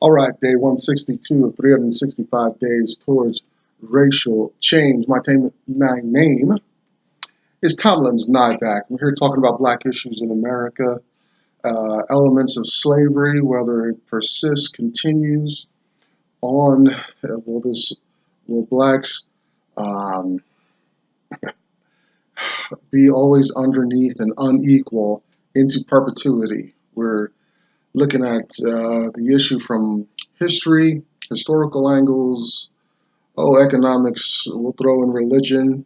All right, day 162 of 365 days towards racial change. My name is Tomlin's Nyback. We're here talking about black issues in America, elements of slavery, whether it persists, continues on. Will blacks um, be always underneath and unequal into perpetuity? We're looking at the issue from historical angles. Oh, economics. We'll throw in religion.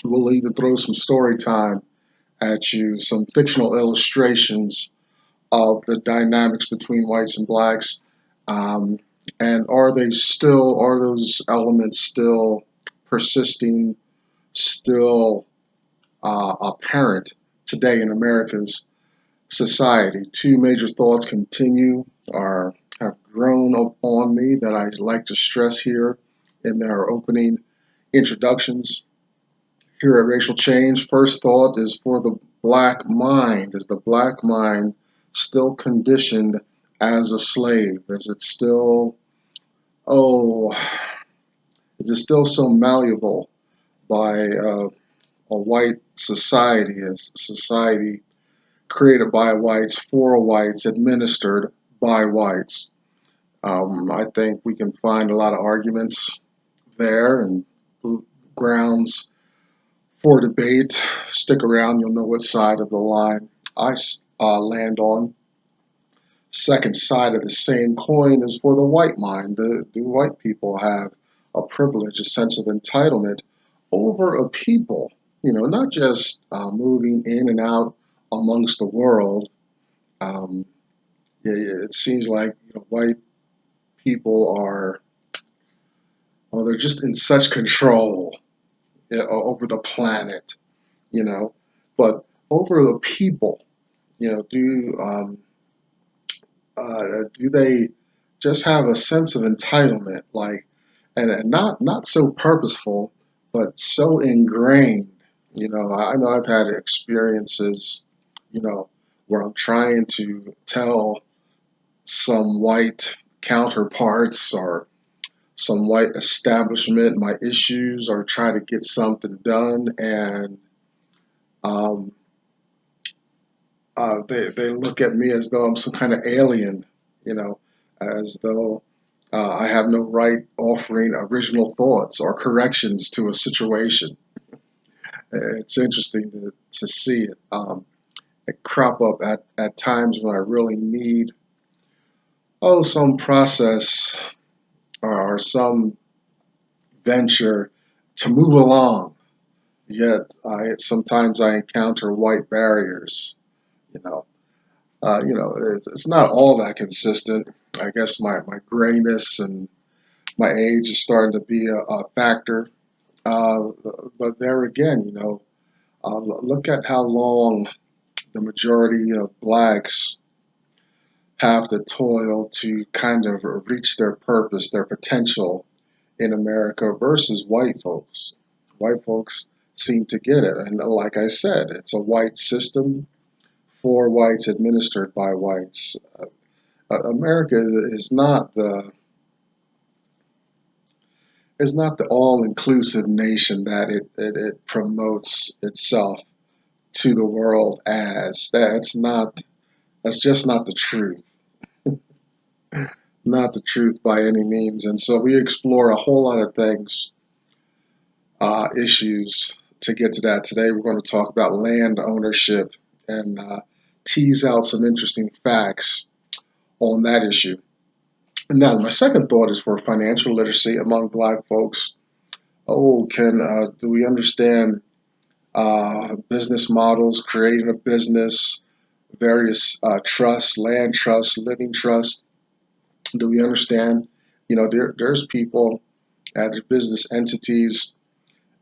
We'll even throw some story time at you, some fictional illustrations of the dynamics between whites and blacks. Um, and are those elements still persisting, still apparent today in America's society? Two major thoughts have grown upon me that I'd like to stress here in their opening introductions here at Racial Change. First thought is for the black mind. Is the black mind still conditioned as a slave? Oh, is it still so malleable by a white society, as society created by whites, for whites, administered by whites? I think we can find a lot of arguments there and grounds for debate. Stick around, you'll know what side of the line I land on. Second side of the same coin is for the white mind. Do white people have a privilege, a sense of entitlement over a people? Not just moving in and out amongst the world. Um, it seems like white people are, well, they're just in such control over the planet, you know. But over the people, do they just have a sense of entitlement, like, and not so purposeful, but so ingrained? I know I've had experiences, where I'm trying to tell some white counterparts or some white establishment my issues or try to get something done, and um, they look at me as though I'm some kind of alien, as though I have no right offering original thoughts or corrections to a situation. It's interesting to see it crop up at times when I really need, some process or some venture to move along. Yet sometimes I encounter white barriers. You know, it's not all that consistent. I guess my grayness and my age is starting to be a factor. Uh, but there again, look at how long the majority of blacks have to toil to kind of reach their purpose, their potential in America versus white folks. White folks seem to get it. And like I said, it's a white system for whites, administered by whites. America is not the all-inclusive nation that it promotes itself to the world as. That's just not the truth. Not the truth by any means. And so we explore a whole lot of things, issues to get to that. Today we're going to talk about land ownership and tease out some interesting facts on that issue. And now my second thought is for financial literacy among black folks. Oh, do we understand business models, creating a business, various trusts, land trusts, living trusts? Do we understand? There's people at their business entities,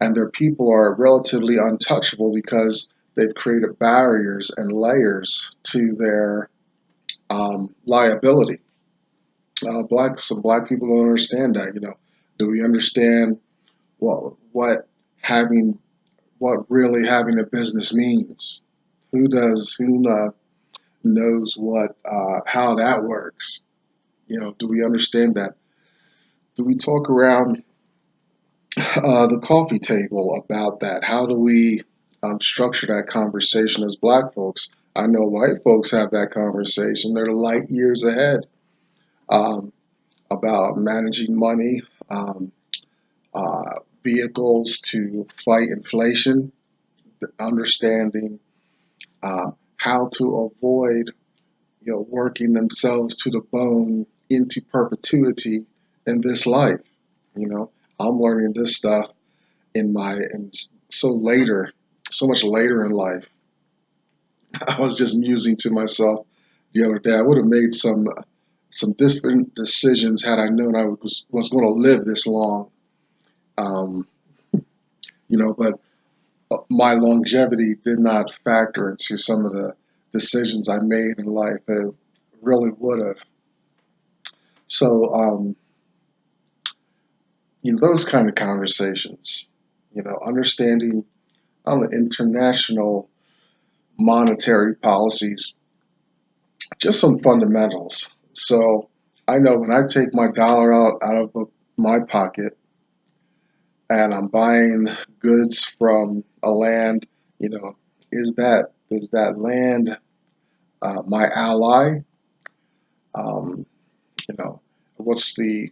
and their people are relatively untouchable because they've created barriers and layers to their liability. Some black people don't understand that. Do we understand what having what really having a business means? Who knows what how that works? Do we understand that? Do we talk around the coffee table about that? How do we structure that conversation as black folks? I know white folks have that conversation. They're light years ahead um, about managing money, um, vehicles to fight inflation, understanding how to avoid, working themselves to the bone into perpetuity in this life. You know, I'm learning this stuff so much later in life. I was just musing to myself the other day. I would have made some different decisions had I known I was going to live this long. Um, but my longevity did not factor into some of the decisions I made in life. It really would have. So, those kind of conversations, understanding international monetary policies, just some fundamentals. So I know when I take my dollar out of my pocket and I'm buying goods from a land, you know, is that land my ally? Um, you know, what's the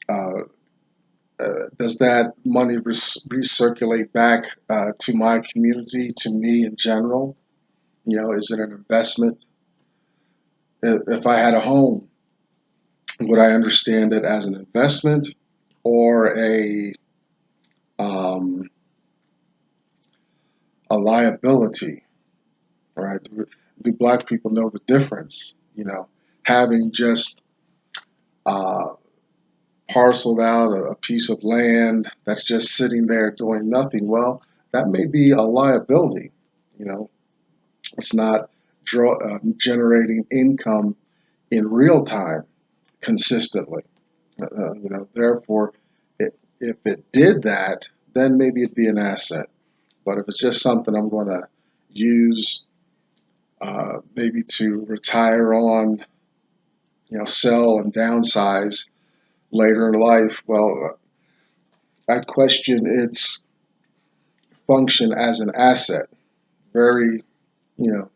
uh, does that money recirculate back to my community, to me in general? Is it an investment? If I had a home, would I understand it as an investment or um, a liability? Right? Do black people know the difference? Having just uh, parceled out a piece of land that's just sitting there doing nothing. Well, that may be a liability. You know, it's not generating income in real time consistently. Therefore, if it did that, then maybe it'd be an asset. But if it's just something I'm going to use, maybe to retire on, sell and downsize later in life, well, I'd question its function as an asset. Very, you know,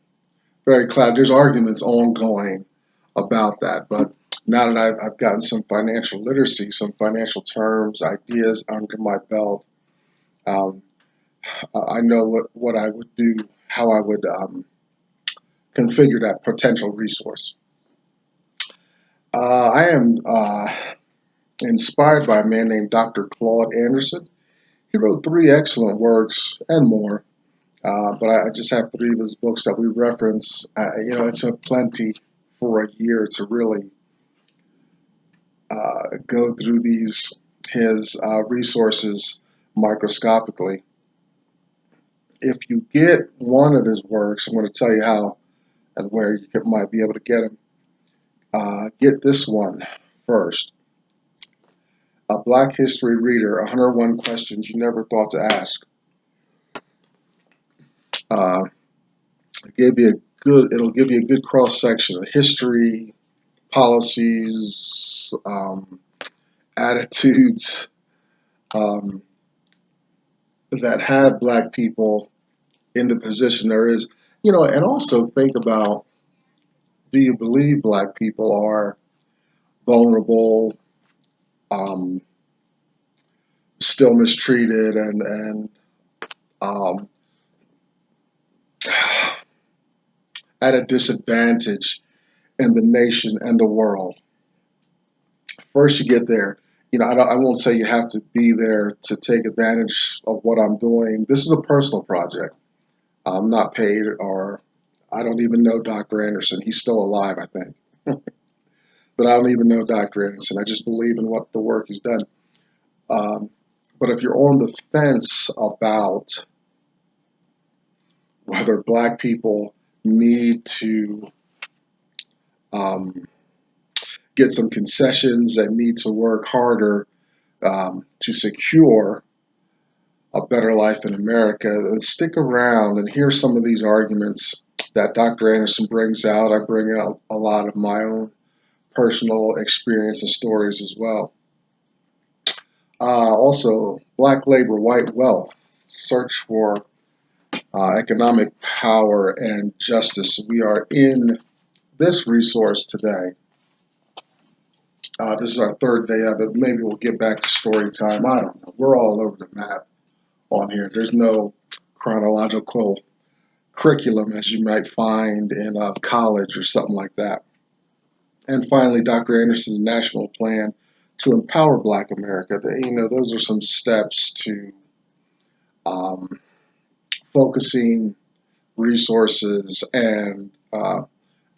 very cloud. There's arguments ongoing about that, but now that I've gotten some financial literacy, some financial terms, ideas under my belt, um, I know what I would do, how I would configure that potential resource. I am inspired by a man named Dr. Claude Anderson. He wrote three excellent works and more, but I just have three of his books that we reference. It's a plenty for a year to really go through his resources microscopically. If you get one of his works, I'm going to tell you how and where might be able to get him. Get this one first. A Black History Reader, 101 Questions You Never Thought to Ask. Uh, it'll give you a good cross section of history, policies, attitudes um, that have black people in the position there is. And also think about, do you believe black people are vulnerable, um, still mistreated, and um, at a disadvantage in the nation and the world? First, you get there. I won't say you have to be there to take advantage of what I'm doing. This is a personal project. I'm not paid, or I don't even know Dr. Anderson. He's still alive, I think. But I don't even know Dr. Anderson. I just believe in what the work he's done. Um, but if you're on the fence about whether black people need to um, get some concessions and need to work harder to secure a better life in America, then stick around and hear some of these arguments that Dr. Anderson brings out. I bring out a lot of my own personal experience and stories as well. Also, Black labor, white wealth, search for economic power and justice. We are in this resource today. This is our third day of it. Maybe we'll get back to story time. I don't know. We're all over the map on here. There's no chronological curriculum as you might find in college or something like that. And finally, Dr. Anderson's national plan to empower Black America. Those are some steps to um, focusing resources and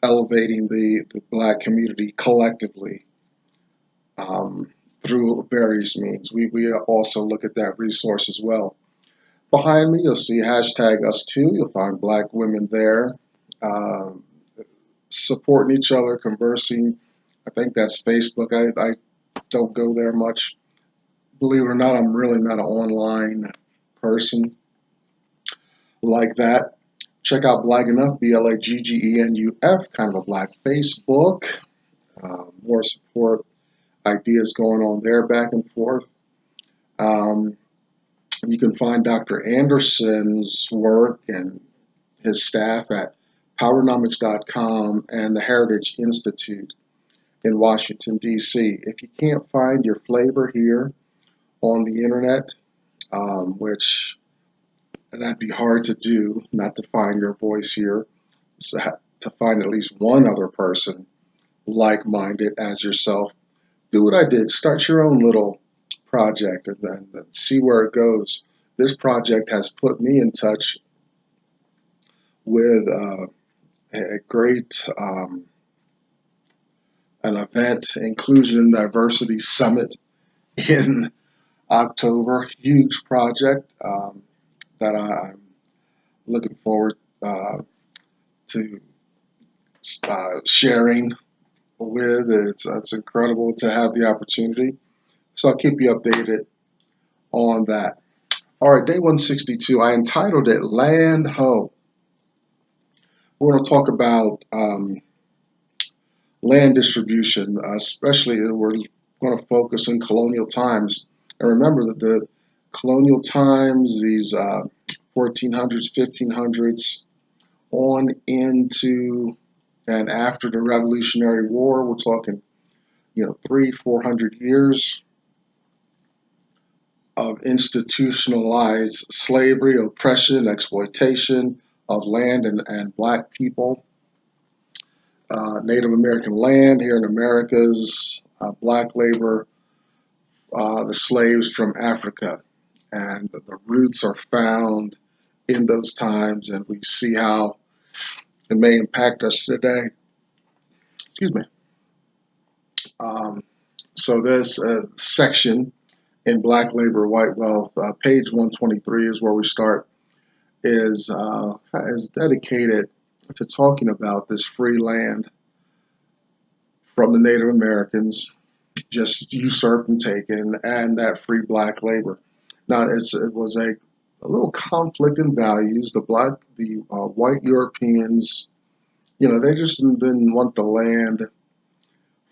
elevating the Black community collectively through various means. We also look at that resource as well. Behind me, you'll see hashtag us too. You'll find Black women there uh, supporting each other, conversing. I think that's Facebook. I don't go there much. Believe it or not, I'm really not an online person like that. Check out Black Enough, BLAGGENUF, kind of a Black Facebook. More support, ideas going on there back and forth. Um, you can find Dr. Anderson's work and his staff at powernomics.com and the Heritage Institute in Washington, D.C. If you can't find your flavor here on the internet, which that'd be hard to do, not to find your voice here, so to find at least one other person like-minded as yourself, do what I did. Start your own little project and then see where it goes. This project has put me in touch with a great an event, Inclusion and Diversity Summit in October. Huge project that I'm looking forward to sharing with. It's incredible to have the opportunity. So I'll keep you updated on that. All right, day 162. I entitled it Land Ho. We're going to talk about land distribution, especially we're going to focus in colonial times. And remember that the colonial times, these 1400s, 1500s, on into and after the Revolutionary War, we're talking, 400 years of institutionalized slavery, oppression, exploitation of land and Black people. Native American land here in Americas, Black labor, the slaves from Africa. And the roots are found in those times, and we see how it may impact us today. Excuse me. Um, so this section in Black Labor, White Wealth, page 123 is where we start, is dedicated to talking about this free land from the Native Americans, just usurped and taken, and that free Black labor. Now, it was a little conflict in values. The white Europeans, they just didn't want the land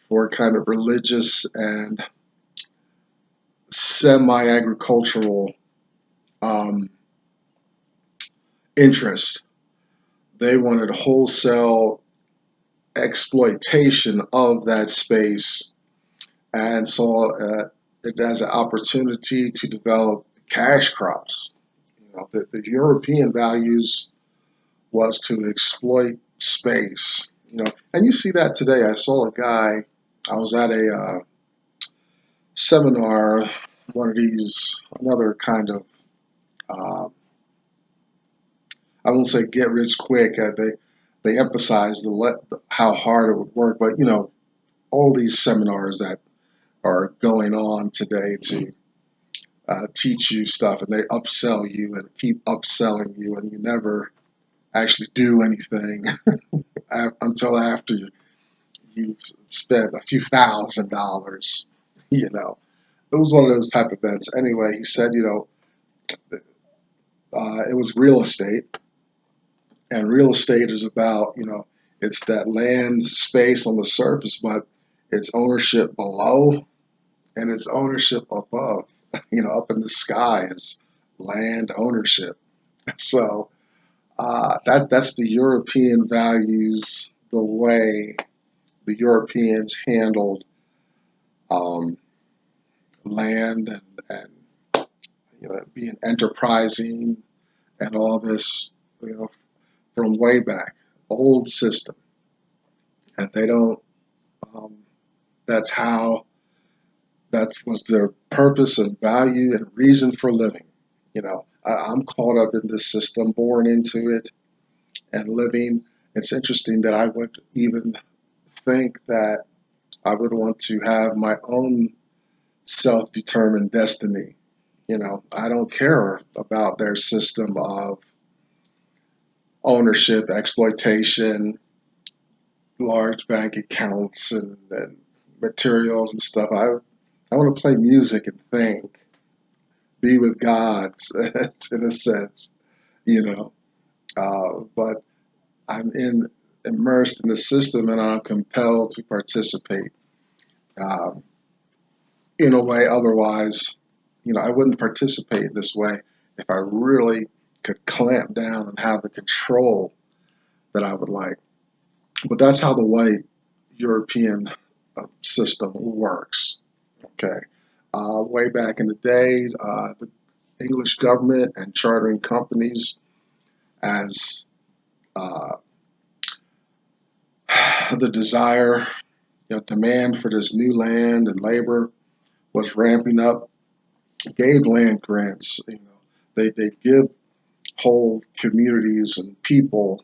for kind of religious and semi-agricultural um, interest. They wanted wholesale exploitation of that space and saw it as an opportunity to develop cash crops. The European values was to exploit space. And you see that today. I saw a guy. I was at a seminar, one of these, another kind of, uh, I won't say get rich quick. They emphasize how hard it would work, but all these seminars that are going on today to teach you stuff, and they upsell you and keep upselling you, and you never actually do anything until after you've spent a few $1,000s. It was one of those type of events. Anyway, he said, it was real estate, and real estate is about, it's that land space on the surface, but It's ownership below and it's ownership above. Up in the sky is land ownership. So that's the European values, the way the Europeans handled um, land and being enterprising and all this, you know, from way back, old system, and they don't. Um, that's how that was their purpose and value and reason for living. I'm caught up in this system, born into it, and living. It's interesting that I would even think that I would want to have my own self-determined destiny. I don't care about their system of ownership, exploitation, large bank accounts, and materials and stuff. I want to play music and think, be with God in a sense, you know. But I'm immersed in the system and I'm compelled to participate um, in a way. Otherwise, I wouldn't participate this way if I really could clamp down and have the control that I would like. But that's how the white European system works. Okay. Way back in the day, the English government and chartering companies as uh, the desire, demand for this new land and labor was ramping up, gave land grants. They give whole communities and people,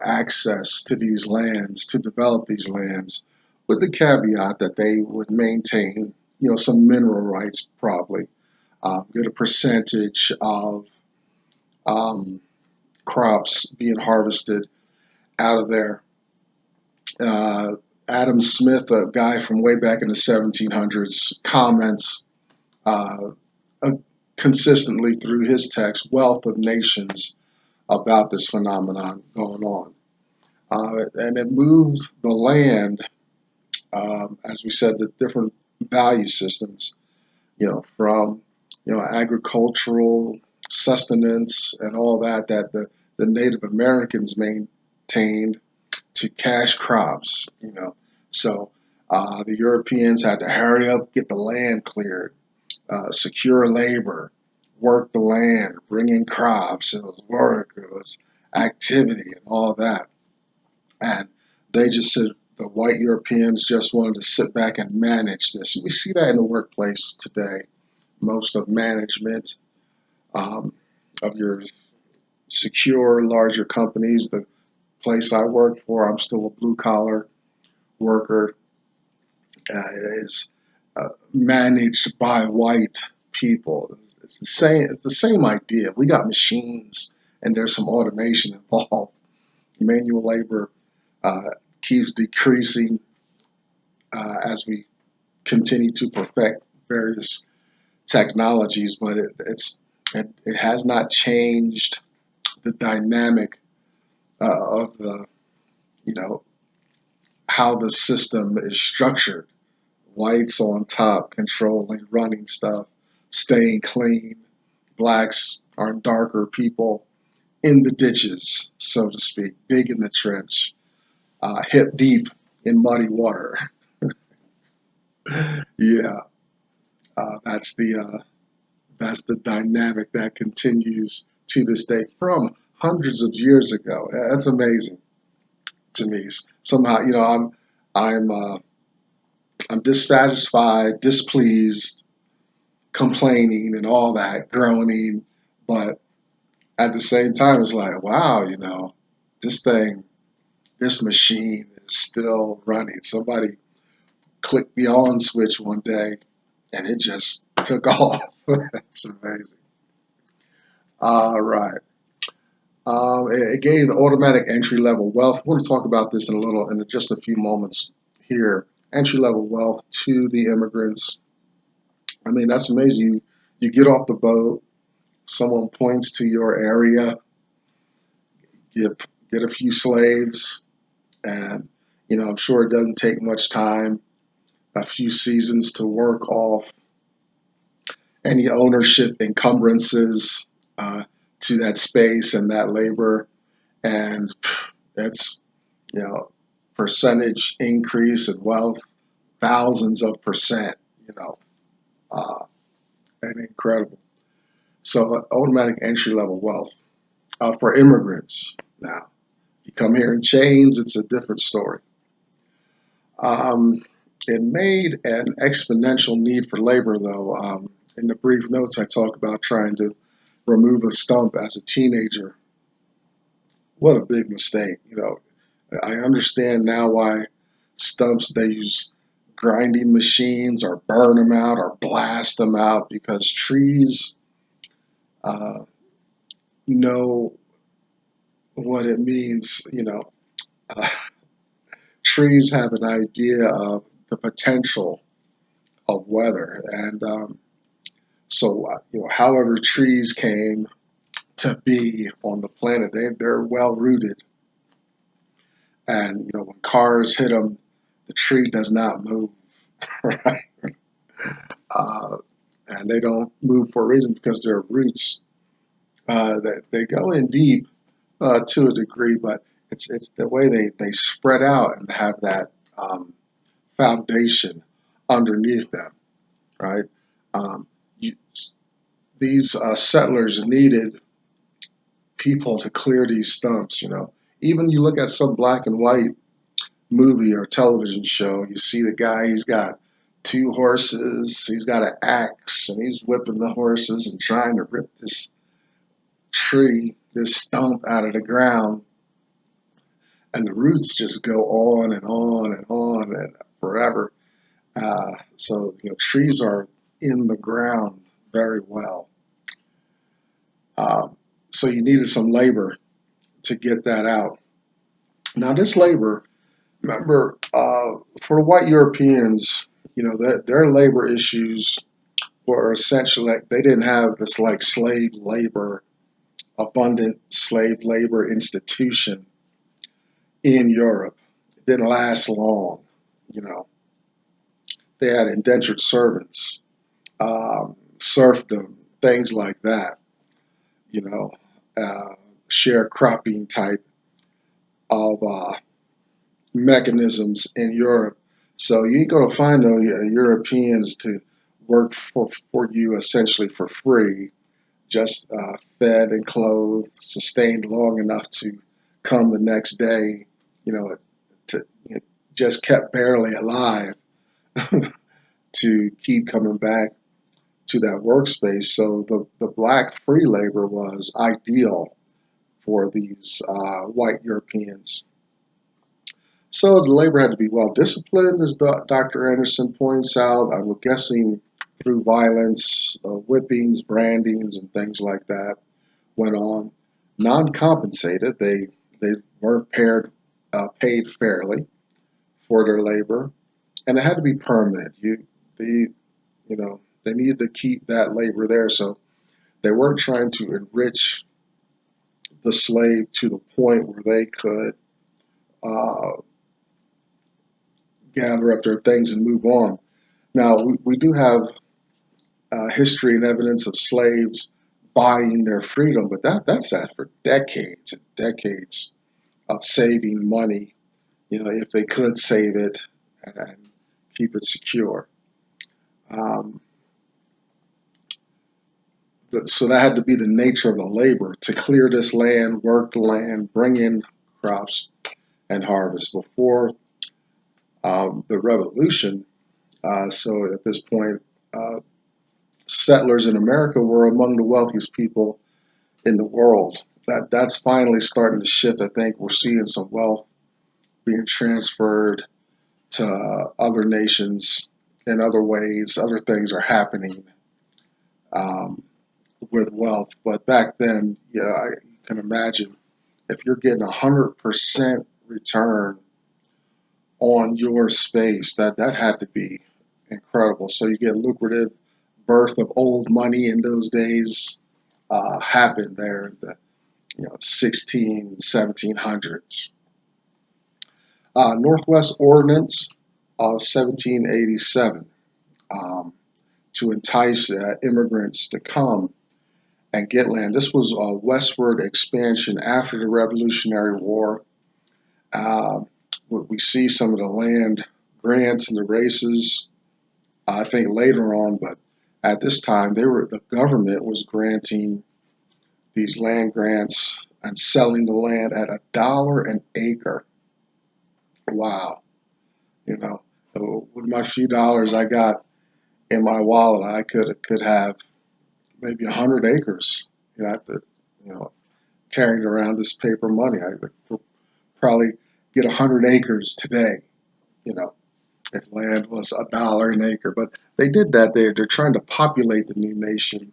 access to these lands, to develop these lands, with the caveat that they would maintain, some mineral rights probably, get a percentage of um, crops being harvested out of there. Uh, Adam Smith, a guy from way back in the 1700s, comments uh, uh, consistently through his text, Wealth of Nations, about this phenomenon going on. And it moved the land, as we said, the different value systems, from, agricultural sustenance and all that the Native Americans maintained to cash crops. So the Europeans had to hurry up, get the land cleared, secure labor, work the land, bring in crops. It was work, it was activity, and all that. And they just said the white Europeans just wanted to sit back and manage this. We see that in the workplace today. Most of management um, of your secure, larger companies, the place I work for, I'm still a blue collar worker, is managed by white people. It's the same. It's the same idea. We got machines, and there's some automation involved. Manual labor uh, keeps decreasing as we continue to perfect various technologies, but it has not changed the dynamic of the you know how the system is structured. Whites on top, controlling, running stuff, staying clean. Blacks are darker people in the ditches, so to speak, digging the trench, hip deep in muddy water. Yeah, that's the dynamic that continues to this day from hundreds of years ago. That's amazing to me. Somehow, I'm uh, I'm dissatisfied, displeased, complaining, and all that, groaning, but at the same time, it's like, wow, this thing, this machine is still running. Somebody clicked the on switch one day, and it just took off. That's amazing. All right. It gave automatic entry level wealth. We're going to talk about this in just a few moments here. Entry level wealth to the immigrants. I mean, that's amazing. You get off the boat, someone points to your area, get a few slaves, and I'm sure it doesn't take much time, a few seasons to work off any ownership encumbrances to that space and that labor, and that's you know percentage increase in wealth, thousands of percent. You know, uh, and incredible. So automatic entry level wealth for immigrants. Now, you come here in chains, it's a different story. Um, it made an exponential need for labor, though. In the brief notes, I talk about trying to remove a stump as a teenager. What a big mistake. I understand now why stumps, they use grinding machines or burn them out or blast them out, because trees uh, know what it means. Uh, Trees have an idea of the potential of weather. And however trees came to be on the planet, they're well rooted. And, when cars hit them, the tree does not move, right? Uh, and they don't move for a reason, because their roots, they go in deep to a degree, but it's the way they spread out and have that foundation underneath them, right? Um, you, these settlers needed people to clear these stumps. Even you look at some black and white movie or television show, you see the guy, he's got two horses, he's got an axe, and he's whipping the horses and trying to rip this tree, this stump out of the ground, and the roots just go on and on and on and forever. Trees are in the ground very well. Um, so you needed some labor to get that out. Now, this labor, remember, for the white Europeans, their labor issues were essentially, like, they didn't have this like slave labor, abundant slave labor institution in Europe. It didn't last long. You know, they had indentured servants, serfdom, things like that. You know, Sharecropping type of mechanisms in Europe. So you ain't going to find no Europeans to work for you essentially for free, just fed and clothed, sustained long enough to come the next day, you know, to just kept barely alive to keep coming back to that workspace. So the black free labor was ideal for these white Europeans. So the labor had to be well disciplined, as Dr. Anderson points out. I'm guessing through violence, whippings, brandings, and things like that went on. Non-compensated, they weren't paid fairly for their labor, and it had to be permanent. The they needed to keep that labor there, so they weren't trying to enrich the slave to the point where they could uh, gather up their things and move on. Now, we do have history and evidence of slaves buying their freedom, but that's after decades and decades of saving money, if they could save it and keep it secure. Um, so that had to be the nature of the labor, to clear this land, work the land, bring in crops and harvest. Before the revolution, so at this point, uh, settlers in America were among the wealthiest people in the world. That's finally starting to shift. I think we're seeing some wealth being transferred to other nations in other ways. Other things are happening um, with wealth. But back then, yeah, I can imagine if you're getting 100% return on your space, that had to be incredible. So you get lucrative birth of old money in those days happened there in the 16, 1700s. Northwest Ordinance of 1787 um, to entice immigrants to come and get land. This was a westward expansion after the Revolutionary War. Um, we see some of the land grants and the races, I think later on, but at this time, the government was granting these land grants and selling the land at $1 an acre. Wow, you know, with my few dollars I got in my wallet, I could have maybe 100 acres. You know, I could, you know, carrying around this paper money, I could probably get 100 acres today. You know, if land was $1 an acre, but they did that. They're trying to populate the new nation,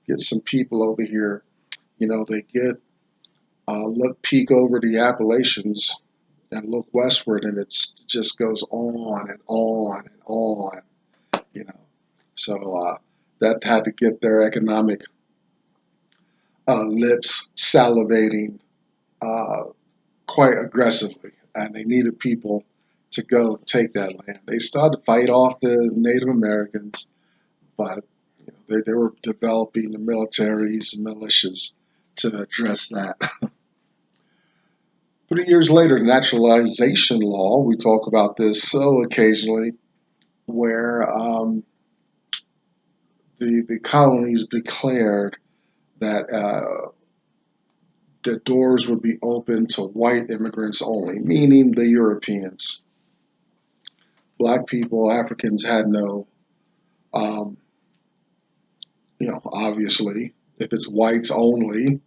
get some people over here. You know, they get look peek over the Appalachians and look westward, and it just goes on and on and on. You know, so that had to get their economic lips salivating uh, quite aggressively, and they needed people to go take that land. They started to fight off the Native Americans, but you know, they were developing the militaries and militias to address that. 3 years later, the naturalization law, we talk about this so occasionally, where the colonies declared that the doors would be open to white immigrants only, meaning the Europeans. Black people, Africans had no, um, obviously, if it's whites only,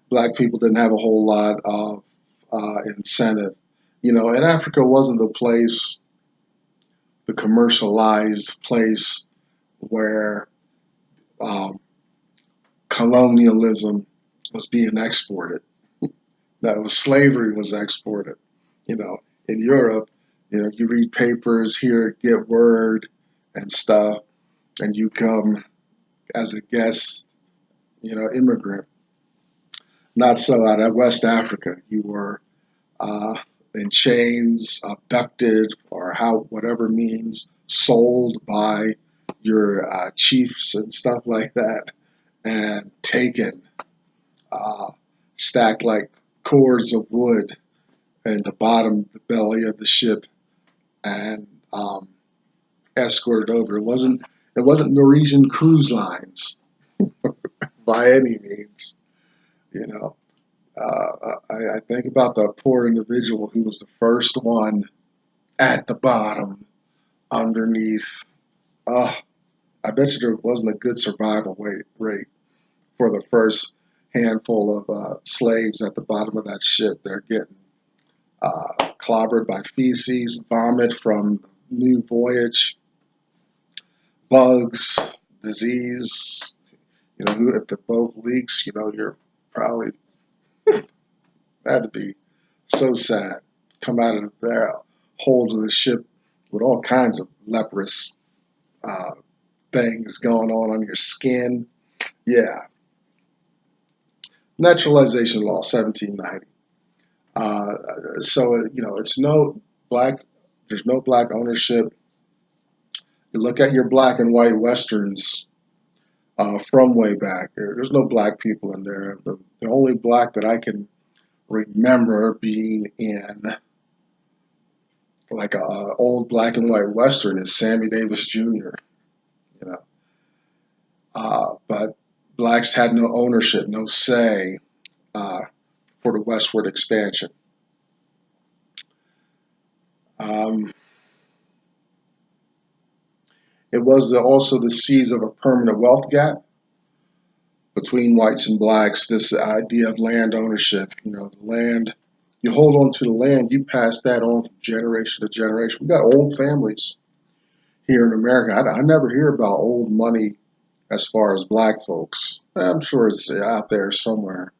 black people didn't have a whole lot of incentive. And Africa wasn't the commercialized place where um, colonialism was being exported. That was slavery was exported. You know, in Europe, you read papers, hear, get word and stuff, and you come as a guest, immigrant. Not so out of West Africa. You were in chains, abducted, or whatever means, sold by your chiefs and stuff like that, and taken, uh, stacked like cords of wood in the belly of the ship, and escorted over. It wasn't Norwegian cruise lines by any means. You know, I think about the poor individual who was the first one at the bottom underneath. Uh, I bet you there wasn't a good survival rate for the first handful of slaves at the bottom of that ship. They're getting clobbered by feces, vomit from new voyage, bugs, disease. If the boat leaks, you're probably had to be so sad. Come out of there, hold of the ship with all kinds of leprous uh, things going on your skin. Yeah, naturalization law, 1790. So it's no black. There's no black ownership. You look at your black and white westerns from way back. There's no black people in there. The only black that I can remember being in like a old black and white western is Sammy Davis Jr. You know, but blacks had no ownership, no say uh, for the westward expansion. Um, it was also the seeds of a permanent wealth gap between whites and blacks. This idea of land ownership, the land. You hold on to the land, you pass that on from generation to generation. We got old families here in America. I never hear about old money as far as black folks. I'm sure it's out there somewhere.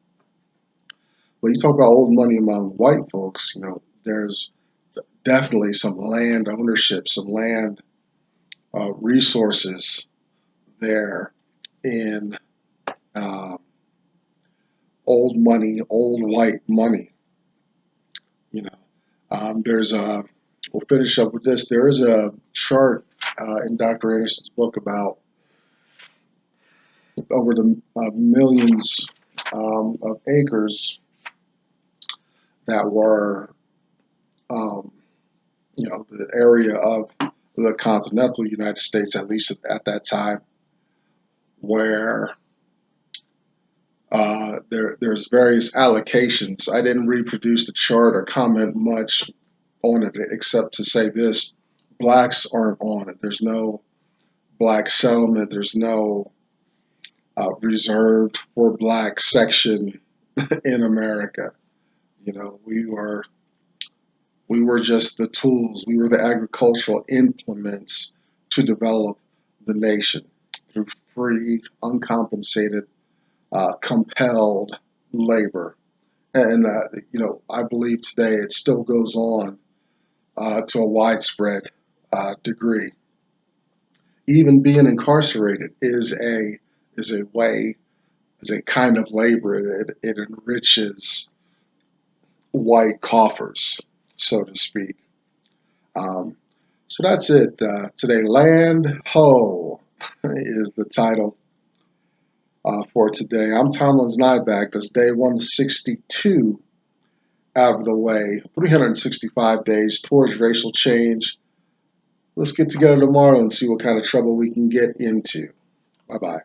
But you talk about old money among white folks, there's definitely some land ownership, some land resources there in uh, old money, old white money. You know, There's a, we'll finish up with this. There is a chart in Dr. Anderson's book about over the millions of acres that were, um, the area of the continental United States, at least at that time, where there's various allocations. I didn't reproduce the chart or comment much on it, except to say this: blacks aren't on it. There's no black settlement. There's no reserved for black section in America. We were just the tools. We were the agricultural implements to develop the nation through free, uncompensated, compelled labor. And I believe today it still goes on to a widespread degree. Even being incarcerated is a way, is a kind of labor. It enriches white coffers, so to speak. Um, so that's it today. Land Ho is the title for today. I'm Tomlin's Nyback. That's day 162 out of the way. 365 days towards racial change. Let's get together tomorrow and see what kind of trouble we can get into. Bye bye.